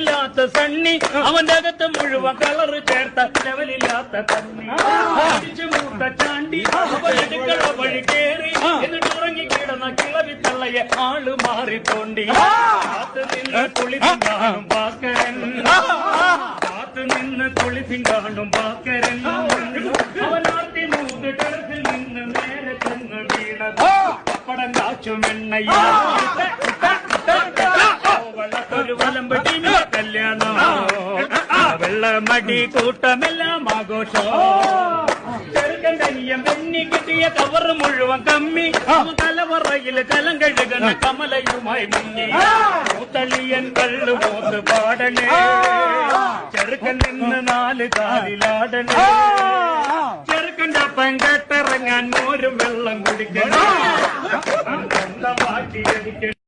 ലെവലില്ലാത്ത സണ്ണി അവന്റെ അകത്ത് മുഴുവൻ കളറ് ചേർത്ത ലെവലില്ലാത്ത തണ്ണി അടിച്ചു മൂത്ത ചാണ്ടി അവടുക്കള വഴി കേറി എന്നിട്ട് ഉറങ്ങിക്കിടന്ന കിളവി തള്ളയെ ആള് മാറിത്തോണ്ടി കാത്തു നിന്ന് കുളിച്ചും കാണും പാക്കരൻ കാത്തു നിന്ന് കുളിച്ചും കാണും പാക്കരൻ അവനാർത്തി മൂത്ത് ടെറസിൽ നിന്ന് നേരെ ചെന്ന് വീണത് പപ്പടം കാച്ചും എണ്ണയ്യ വെള്ളത്തൊരു വലമ്പട്ടിന് കല്യാണം വെള്ളമടി കൂട്ടമെല്ലാം ആഘോഷം ചെറുക്കൻ തനിയം പെണ്ണി കിട്ടിയ കവറ് മുഴുവൻ കമ്മി തലവറയില് കലം കഴുകണ കമലയുമായി മുങ്ങി തളിയൻ കള്ളു പോത്ത് പാടണേ ചെറുക്കൻ നിന്ന് 4 കാലിലാടണേ ചെറുക്കൻ്റെ അപ്പം കെട്ടിറങ്ങാൻ മോരും വെള്ളം കുടിക്കണം പാട്ടിയടിക്കണം